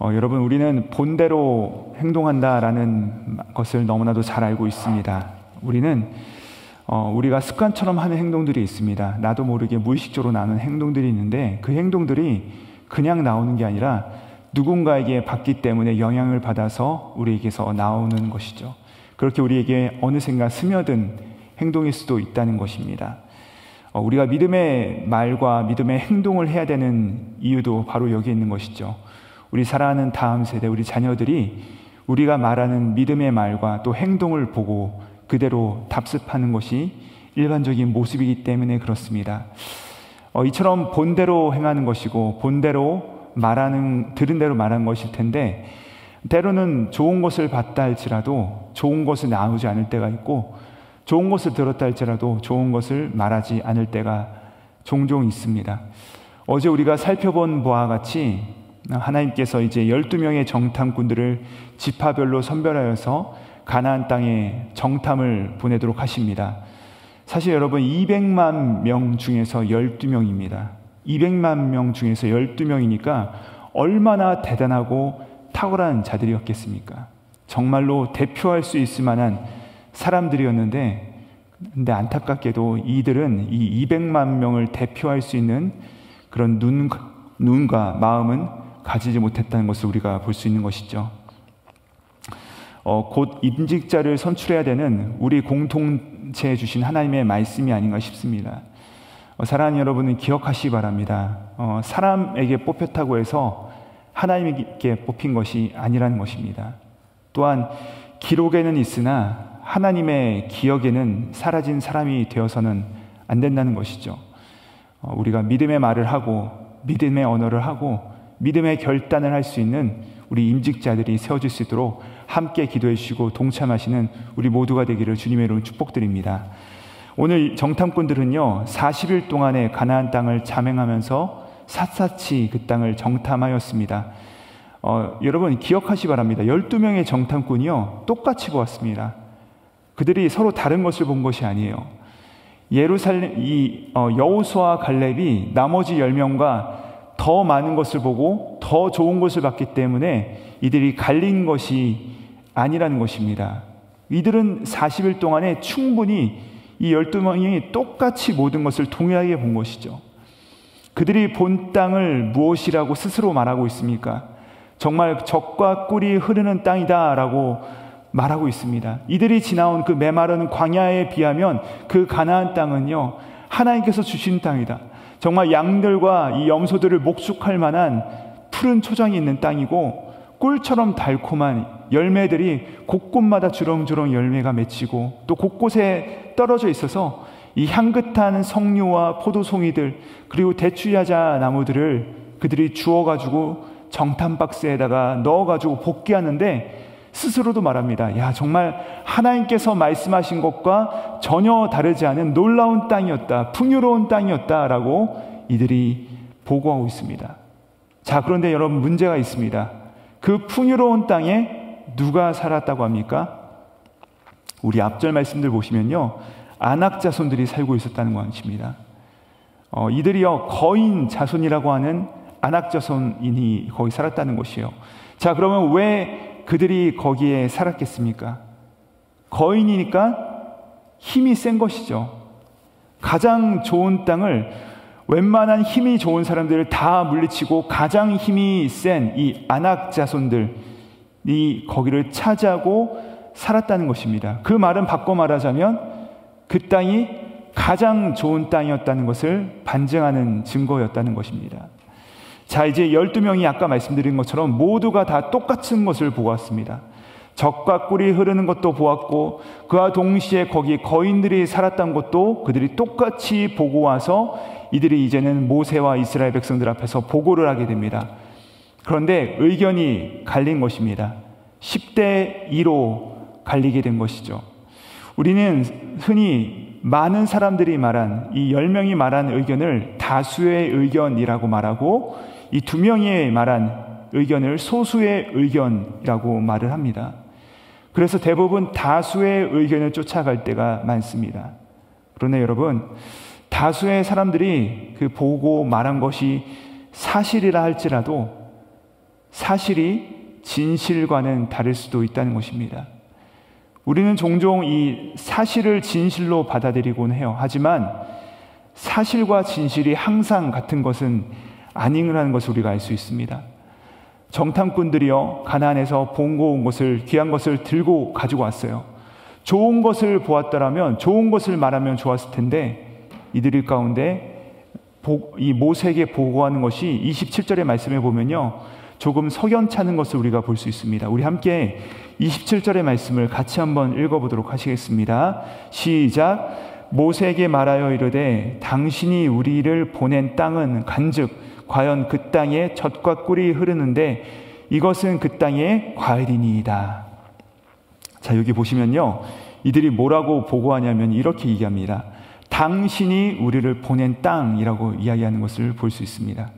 여러분, 우리는 본대로 행동한다라는 것을 너무나도 잘 알고 있습니다. 우리가 습관처럼 하는 행동들이 있습니다. 나도 모르게 무의식적으로 나는 행동들이 있는데, 그 행동들이 그냥 나오는 게 아니라 누군가에게 받기 때문에 영향을 받아서 우리에게서 나오는 것이죠. 그렇게 우리에게 어느샌가 스며든 행동일 수도 있다는 것입니다. 우리가 믿음의 말과 믿음의 행동을 해야 되는 이유도 바로 여기에 있는 것이죠. 우리 살아가는 다음 세대, 우리 자녀들이 우리가 말하는 믿음의 말과 또 행동을 보고 그대로 답습하는 것이 일반적인 모습이기 때문에 그렇습니다. 이처럼 본대로 행하는 것이고 본대로 들은 대로 말하는 것일 텐데, 때로는 좋은 것을 봤다 할지라도 좋은 것을 나오지 않을 때가 있고, 좋은 것을 들었다 할지라도 좋은 것을 말하지 않을 때가 종종 있습니다. 어제 우리가 살펴본 바와 같이 하나님께서 이제 12명의 정탐꾼들을 지파별로 선별하여서 가나안 땅에 정탐을 보내도록 하십니다. 사실 여러분, 200만 명 중에서 12명입니다. 200만 명 중에서 12명이니까 얼마나 대단하고 탁월한 자들이었겠습니까? 정말로 대표할 수 있을 만한 사람들이었는데, 근데 안타깝게도 이들은 이 200만 명을 대표할 수 있는 그런 눈과 마음은 가지지 못했다는 것을 우리가 볼 수 있는 것이죠. 곧 임직자를 선출해야 되는 우리 공동체에 주신 하나님의 말씀이 아닌가 싶습니다. 사랑하는 여러분은 기억하시기 바랍니다. 사람에게 뽑혔다고 해서 하나님께 뽑힌 것이 아니라는 것입니다. 또한 기록에는 있으나 하나님의 기억에는 사라진 사람이 되어서는 안 된다는 것이죠. 우리가 믿음의 말을 하고 믿음의 언어를 하고 믿음의 결단을 할 수 있는 우리 임직자들이 세워질 수 있도록 함께 기도해 주시고 동참하시는 우리 모두가 되기를 주님의 이름으로 축복드립니다. 오늘 정탐꾼들은요, 40일 동안의 가나안 땅을 잠행하면서 샅샅이 그 땅을 정탐하였습니다. 여러분 기억하시기 바랍니다. 12명의 정탐꾼이요, 똑같이 보았습니다. 그들이 서로 다른 것을 본 것이 아니에요. 여호수아와 갈렙이 나머지 10명과 더 많은 것을 보고 더 좋은 것을 봤기 때문에 이들이 갈린 것이 아니라는 것입니다. 이들은 40일 동안에 충분히 이 12명이 똑같이 모든 것을 동일하게 본 것이죠. 그들이 본 땅을 무엇이라고 스스로 말하고 있습니까? 정말 젖과 꿀이 흐르는 땅이다 라고 말하고 있습니다. 이들이 지나온 그 메마른 광야에 비하면 그 가나안 땅은요, 하나님께서 주신 땅이다. 정말 양들과 이 염소들을 목축할 만한 푸른 초장이 있는 땅이고, 꿀처럼 달콤한 열매들이 곳곳마다 주렁주렁 열매가 맺히고 또 곳곳에 떨어져 있어서 이 향긋한 석류와 포도송이들 그리고 대추야자 나무들을 그들이 주워가지고 정탐 박스에다가 넣어가지고 볶기하는데, 스스로도 말합니다. 야, 정말 하나님께서 말씀하신 것과 전혀 다르지 않은 놀라운 땅이었다, 풍요로운 땅이었다라고 이들이 보고하고 있습니다. 자, 그런데 여러분, 문제가 있습니다. 그 풍요로운 땅에 누가 살았다고 합니까? 우리 앞절 말씀들 보시면요, 아낙 자손들이 살고 있었다는 것입니다. 이들이요, 거인 자손이라고 하는 아낙 자손인이 거기 살았다는 것이에요. 자, 그러면 왜 그들이 거기에 살았겠습니까? 거인이니까 힘이 센 것이죠. 가장 좋은 땅을 웬만한 힘이 좋은 사람들을 다 물리치고 가장 힘이 센 이 아낙 자손들이 거기를 차지하고 살았다는 것입니다. 그 말은 바꿔 말하자면 그 땅이 가장 좋은 땅이었다는 것을 반증하는 증거였다는 것입니다. 자, 이제 12명이 아까 말씀드린 것처럼 모두가 다 똑같은 것을 보았습니다. 젖과 꿀이 흐르는 것도 보았고, 그와 동시에 거기 거인들이 살았던 것도 그들이 똑같이 보고 와서 이들이 이제는 모세와 이스라엘 백성들 앞에서 보고를 하게 됩니다. 그런데 의견이 갈린 것입니다. 10대 2로 갈리게 된 것이죠. 우리는 흔히 많은 사람들이 말한 이 10명이 말한 의견을 다수의 의견이라고 말하고, 이 2명이 말한 의견을 소수의 의견이라고 말을 합니다. 그래서 대부분 다수의 의견을 쫓아갈 때가 많습니다. 그러나 여러분, 다수의 사람들이 그 보고 말한 것이 사실이라 할지라도 사실이 진실과는 다를 수도 있다는 것입니다. 우리는 종종 이 사실을 진실로 받아들이곤 해요. 하지만 사실과 진실이 항상 같은 것은 아니라는 것을 우리가 알 수 있습니다. 정탐꾼들이요, 가나안에서 본고 것을, 귀한 것을 들고 가지고 왔어요. 좋은 것을 보았더라면, 좋은 것을 말하면 좋았을 텐데, 이들 가운데 이 모세에게 보고하는 것이 27절의 말씀에 보면요, 조금 석연찮은 것을 우리가 볼 수 있습니다. 우리 함께 27절의 말씀을 같이 한번 읽어보도록 하시겠습니다. 시작. 모세에게 말하여 이르되 당신이 우리를 보낸 땅은 간즉 과연 그 땅에 젖과 꿀이 흐르는데 이것은 그 땅의 과일이니이다. 자, 여기 보시면요, 이들이 뭐라고 보고하냐면 이렇게 얘기합니다. 당신이 우리를 보낸 땅이라고 이야기하는 것을 볼 수 있습니다.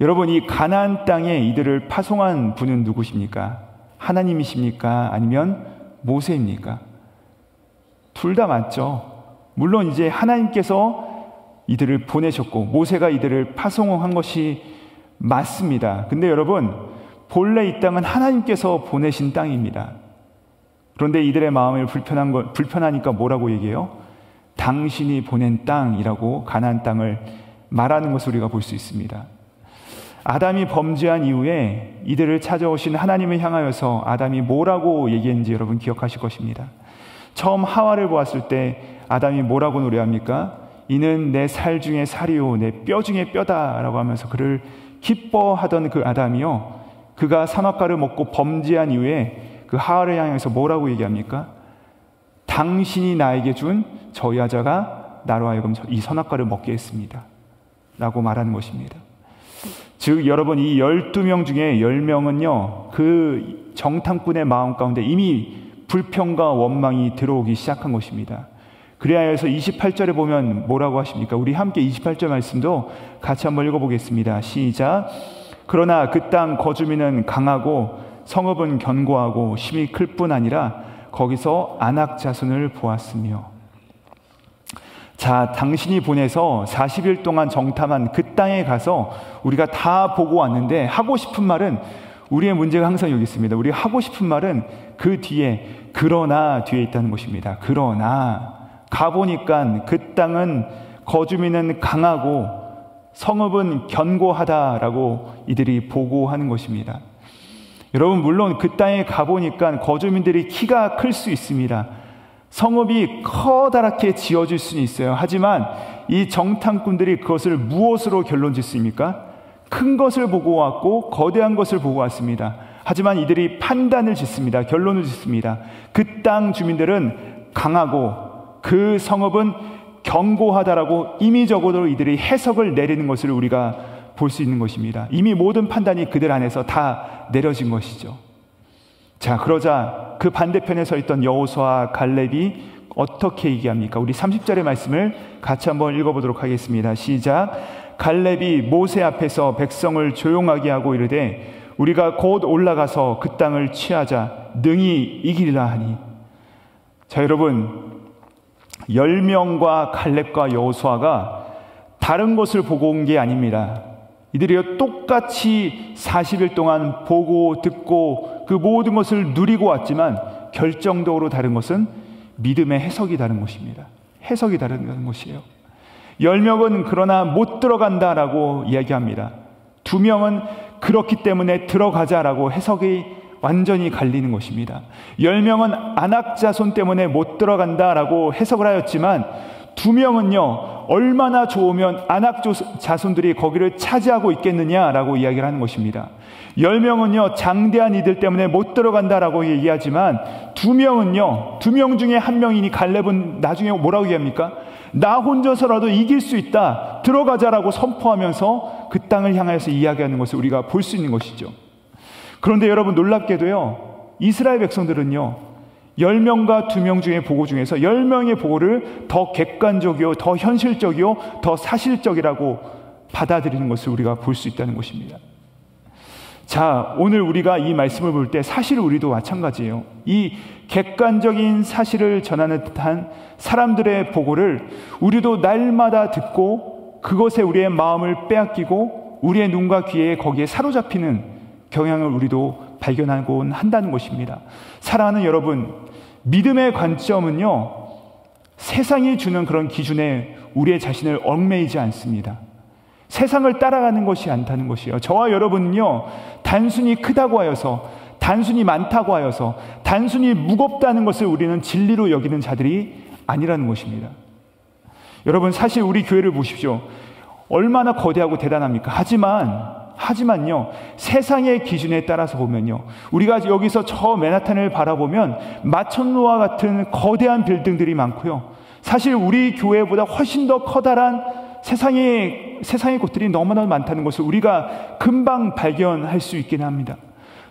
여러분, 이 가나안 땅에 이들을 파송한 분은 누구십니까? 하나님이십니까? 아니면 모세입니까? 둘 다 맞죠. 물론 이제 하나님께서 이들을 보내셨고 모세가 이들을 파송한 것이 맞습니다. 근데 여러분, 본래 이 땅은 하나님께서 보내신 땅입니다. 그런데 이들의 마음이 불편하니까 뭐라고 얘기해요? 당신이 보낸 땅이라고 가나안 땅을 말하는 것을 우리가 볼 수 있습니다. 아담이 범죄한 이후에 이들을 찾아오신 하나님을 향하여서 아담이 뭐라고 얘기했는지 여러분 기억하실 것입니다. 처음 하와를 보았을 때 아담이 뭐라고 노래합니까? 이는 내 살 중에 살이요 내 뼈 중에 뼈다라고 하면서 그를 기뻐하던 그 아담이요, 그가 선악과를 먹고 범죄한 이후에 그 하와를 향해서 뭐라고 얘기합니까? 당신이 나에게 준 저 여자가 나로 하여금 이 선악과를 먹게 했습니다 라고 말하는 것입니다. 즉 여러분, 이 12명 중에 10명은요 그 정탐꾼의 마음 가운데 이미 불평과 원망이 들어오기 시작한 것입니다. 그래야 해서 28절에 보면 뭐라고 하십니까? 우리 함께 28절 말씀도 같이 한번 읽어보겠습니다. 시작. 그러나 그 땅 거주민은 강하고 성읍은 견고하고 힘이 클 뿐 아니라 거기서 아낙 자손을 보았으며. 자, 당신이 보내서 40일 동안 정탐한 그 땅에 가서 우리가 다 보고 왔는데 하고 싶은 말은, 우리의 문제가 항상 여기 있습니다. 우리가 하고 싶은 말은 그 뒤에 그러나 뒤에 있다는 것입니다. 그러나 가보니까 그 땅은 거주민은 강하고 성읍은 견고하다라고 이들이 보고하는 것입니다. 여러분, 물론 그 땅에 가보니까 거주민들이 키가 클 수 있습니다. 성읍이 커다랗게 지어질 수는 있어요. 하지만 이 정탐꾼들이 그것을 무엇으로 결론 짓습니까? 큰 것을 보고 왔고 거대한 것을 보고 왔습니다. 하지만 이들이 판단을 짓습니다. 결론을 짓습니다. 그 땅 주민들은 강하고 그 성읍은 견고하다라고 임의적으로 이들이 해석을 내리는 것을 우리가 볼 수 있는 것입니다. 이미 모든 판단이 그들 안에서 다 내려진 것이죠. 자, 그러자 그 반대편에 서 있던 여호수아와 갈렙이 어떻게 얘기합니까? 우리 30절의 말씀을 같이 한번 읽어보도록 하겠습니다. 시작. 갈렙이 모세 앞에서 백성을 조용하게 하고 이르되 우리가 곧 올라가서 그 땅을 취하자 능히 이기리라 하니. 자, 여러분, 10명과 갈렙과 여호수아가 다른 것을 보고 온 게 아닙니다. 이들이 똑같이 40일 동안 보고 듣고 그 모든 것을 누리고 왔지만 결정적으로 다른 것은 믿음의 해석이 다른 것입니다. 해석이 다른 것이에요. 10명은 그러나 못 들어간다라고 이야기합니다. 2명은 그렇기 때문에 들어가자라고 해석이 완전히 갈리는 것입니다. 10명은 아낙 자손 때문에 못 들어간다라고 해석을 하였지만 2명은요 얼마나 좋으면 아낙 자손들이 거기를 차지하고 있겠느냐라고 이야기를 하는 것입니다. 10명은요 장대한 이들 때문에 못 들어간다라고 얘기하지만 2명 중에 1명이니 갈렙은 나중에 뭐라고 얘기합니까? 나 혼자서라도 이길 수 있다, 들어가자라고 선포하면서 그 땅을 향해서 이야기하는 것을 우리가 볼 수 있는 것이죠. 그런데 여러분, 놀랍게도요 이스라엘 백성들은요 10명과 2명 중에 보고 중에서 10명의 보고를 더 객관적이요, 더 현실적이요, 더 사실적이라고 받아들이는 것을 우리가 볼 수 있다는 것입니다. 자, 오늘 우리가 이 말씀을 볼 때 사실 우리도 마찬가지예요. 이 객관적인 사실을 전하는 듯한 사람들의 보고를 우리도 날마다 듣고 그것에 우리의 마음을 빼앗기고 우리의 눈과 귀에 거기에 사로잡히는 경향을 우리도 발견하곤 한다는 것입니다. 사랑하는 여러분, 믿음의 관점은요, 세상이 주는 그런 기준에 우리의 자신을 얽매이지 않습니다. 세상을 따라가는 것이 않다는 것이에요. 저와 여러분은요, 단순히 크다고 하여서, 단순히 많다고 하여서, 단순히 무겁다는 것을 우리는 진리로 여기는 자들이 아니라는 것입니다. 여러분, 사실 우리 교회를 보십시오. 얼마나 거대하고 대단합니까? 하지만요, 세상의 기준에 따라서 보면요, 우리가 여기서 저 맨하탄을 바라보면 마천루와 같은 거대한 빌딩들이 많고요, 사실 우리 교회보다 훨씬 더 커다란 세상의 곳들이 너무나 많다는 것을 우리가 금방 발견할 수 있긴 합니다.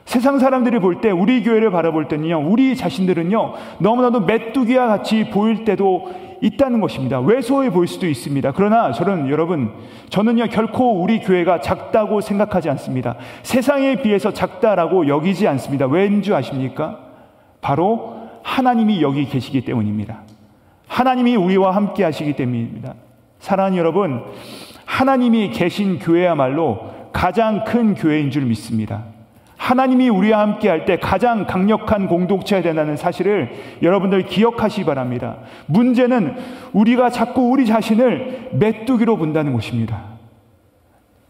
세상 사람들이 볼 때, 우리 교회를 바라볼 때는요, 우리 자신들은요, 너무나도 메뚜기와 같이 보일 때도 있다는 것입니다. 왜소해 보일 수도 있습니다. 그러나 저는요, 결코 우리 교회가 작다고 생각하지 않습니다. 세상에 비해서 작다라고 여기지 않습니다. 왠 줄 아십니까? 바로 하나님이 여기 계시기 때문입니다. 하나님이 우리와 함께 하시기 때문입니다. 사랑하는 여러분, 하나님이 계신 교회야말로 가장 큰 교회인 줄 믿습니다. 하나님이 우리와 함께 할 때 가장 강력한 공동체가 된다는 사실을 여러분들 기억하시기 바랍니다. 문제는 우리가 자꾸 우리 자신을 메뚜기로 본다는 것입니다.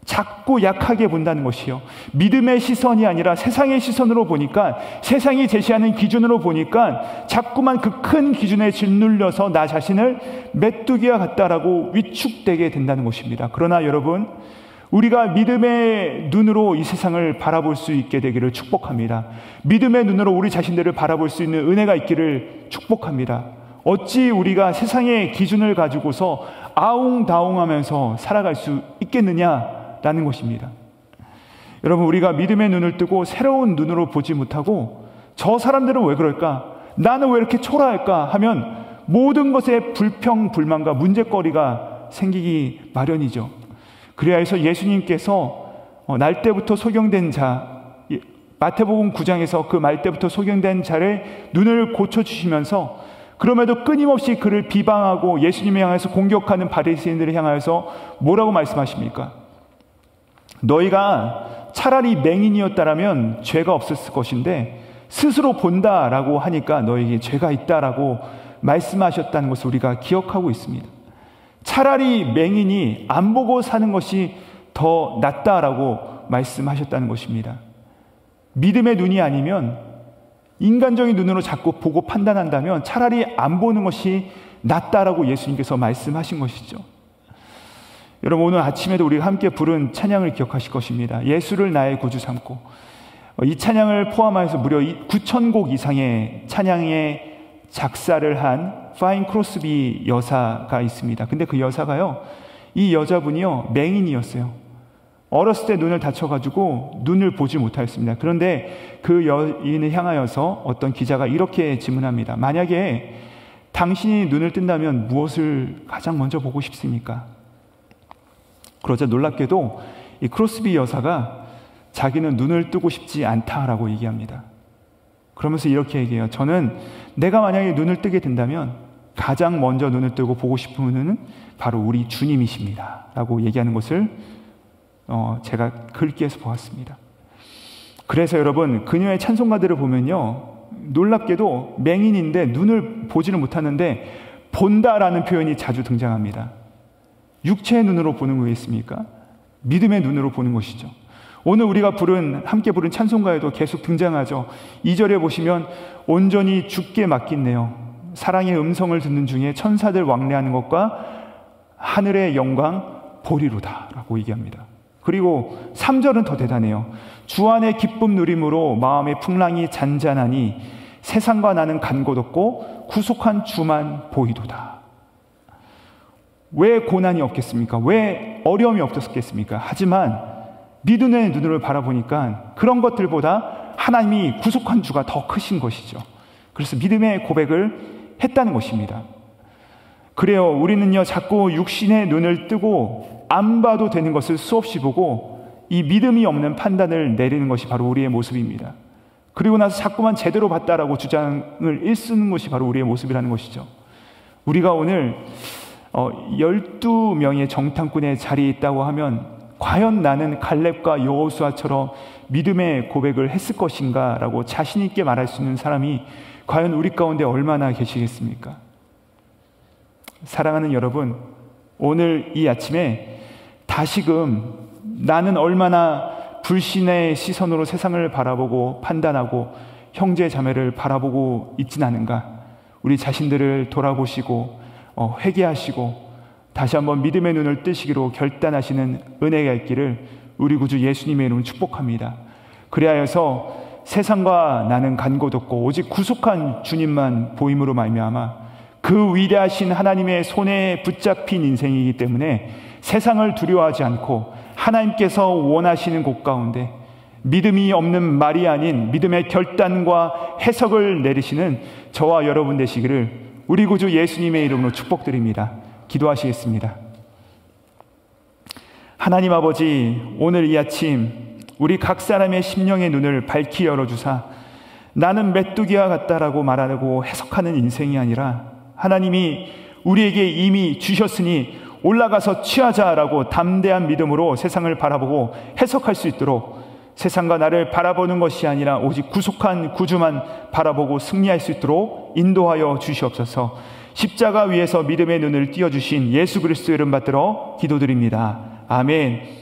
자꾸 약하게 본다는 것이요, 믿음의 시선이 아니라 세상의 시선으로 보니까, 세상이 제시하는 기준으로 보니까 자꾸만 그 큰 기준에 짓눌려서 나 자신을 메뚜기와 같다라고 위축되게 된다는 것입니다. 그러나 여러분, 우리가 믿음의 눈으로 이 세상을 바라볼 수 있게 되기를 축복합니다. 믿음의 눈으로 우리 자신들을 바라볼 수 있는 은혜가 있기를 축복합니다. 어찌 우리가 세상의 기준을 가지고서 아웅다웅하면서 살아갈 수 있겠느냐라는 것입니다. 여러분, 우리가 믿음의 눈을 뜨고 새로운 눈으로 보지 못하고, 저 사람들은 왜 그럴까? 나는 왜 이렇게 초라할까? 하면 모든 것에 불평불만과 문제거리가 생기기 마련이죠. 그래야 해서 예수님께서 날 때부터 소경된 자, 마태복음 9장에서 그 말 때부터 소경된 자를 눈을 고쳐주시면서, 그럼에도 끊임없이 그를 비방하고 예수님을 향해서 공격하는 바리새인들을 향하여서 뭐라고 말씀하십니까? 너희가 차라리 맹인이었다라면 죄가 없었을 것인데 스스로 본다라고 하니까 너에게 죄가 있다라고 말씀하셨다는 것을 우리가 기억하고 있습니다. 차라리 맹인이 안 보고 사는 것이 더 낫다라고 말씀하셨다는 것입니다. 믿음의 눈이 아니면, 인간적인 눈으로 자꾸 보고 판단한다면 차라리 안 보는 것이 낫다라고 예수님께서 말씀하신 것이죠. 여러분, 오늘 아침에도 우리가 함께 부른 찬양을 기억하실 것입니다. 예수를 나의 구주 삼고. 이 찬양을 포함해서 무려 9,000곡 이상의 찬양의 작사를 한 파인 크로스비 여사가 있습니다. 근데 그 여사가요, 이 여자분이요, 맹인이었어요. 어렸을 때 눈을 다쳐가지고 눈을 보지 못하였습니다. 그런데 그 여인을 향하여서 어떤 기자가 이렇게 질문합니다. 만약에 당신이 눈을 뜬다면 무엇을 가장 먼저 보고 싶습니까? 그러자 놀랍게도 이 크로스비 여사가 자기는 눈을 뜨고 싶지 않다라고 얘기합니다. 그러면서 이렇게 얘기해요. 저는 내가 만약에 눈을 뜨게 된다면 가장 먼저 눈을 뜨고 보고 싶은 분은 바로 우리 주님이십니다 라고 얘기하는 것을 제가 글귀에서 보았습니다. 그래서 여러분, 그녀의 찬송가들을 보면요, 놀랍게도 맹인인데 눈을 보지는 못하는데 본다라는 표현이 자주 등장합니다. 육체의 눈으로 보는 거겠습니까? 믿음의 눈으로 보는 것이죠. 오늘 우리가 함께 부른 찬송가에도 계속 등장하죠. 2절에 보시면 온전히 주께 맡긴네요. 사랑의 음성을 듣는 중에 천사들 왕래하는 것과 하늘의 영광 보리로다 라고 얘기합니다. 그리고 3절은 더 대단해요. 주 안에 기쁨 누림으로 마음의 풍랑이 잔잔하니 세상과 나는 간 곳 없고 구속한 주만 보이도다. 왜 고난이 없겠습니까? 왜 어려움이 없었겠습니까? 하지만 믿음의 눈으로 바라보니까 그런 것들보다 하나님이 구속한 주가 더 크신 것이죠. 그래서 믿음의 고백을 했다는 것입니다. 그래요, 우리는요, 자꾸 육신의 눈을 뜨고 안 봐도 되는 것을 수없이 보고 이 믿음이 없는 판단을 내리는 것이 바로 우리의 모습입니다. 그리고 나서 자꾸만 제대로 봤다라고 주장을 일쓰는 것이 바로 우리의 모습이라는 것이죠. 우리가 오늘 12명의 정탐꾼의 자리에 있다고 하면 과연 나는 갈렙과 여호수아처럼 믿음의 고백을 했을 것인가 라고 자신 있게 말할 수 있는 사람이 과연 우리 가운데 얼마나 계시겠습니까? 사랑하는 여러분, 오늘 이 아침에 다시금 나는 얼마나 불신의 시선으로 세상을 바라보고 판단하고 형제 자매를 바라보고 있진 않은가, 우리 자신들을 돌아보시고 회개하시고 다시 한번 믿음의 눈을 뜨시기로 결단하시는 은혜가 있기를 우리 구주 예수님의 이름으로 축복합니다. 그리하여서 세상과 나는 간 곳 없고 오직 구속한 주님만 보임으로 말미암아 그 위대하신 하나님의 손에 붙잡힌 인생이기 때문에 세상을 두려워하지 않고 하나님께서 원하시는 곳 가운데 믿음이 없는 말이 아닌 믿음의 결단과 해석을 내리시는 저와 여러분 되시기를 우리 구주 예수님의 이름으로 축복드립니다. 기도하시겠습니다. 하나님 아버지, 오늘 이 아침 우리 각 사람의 심령의 눈을 밝히 열어주사 나는 메뚜기와 같다라고 말하고 해석하는 인생이 아니라 하나님이 우리에게 이미 주셨으니 올라가서 취하자라고 담대한 믿음으로 세상을 바라보고 해석할 수 있도록, 세상과 나를 바라보는 것이 아니라 오직 구속한 구주만 바라보고 승리할 수 있도록 인도하여 주시옵소서. 십자가 위에서 믿음의 눈을 띄워주신 예수 그리스도의 이름 받들어 기도드립니다. 아멘.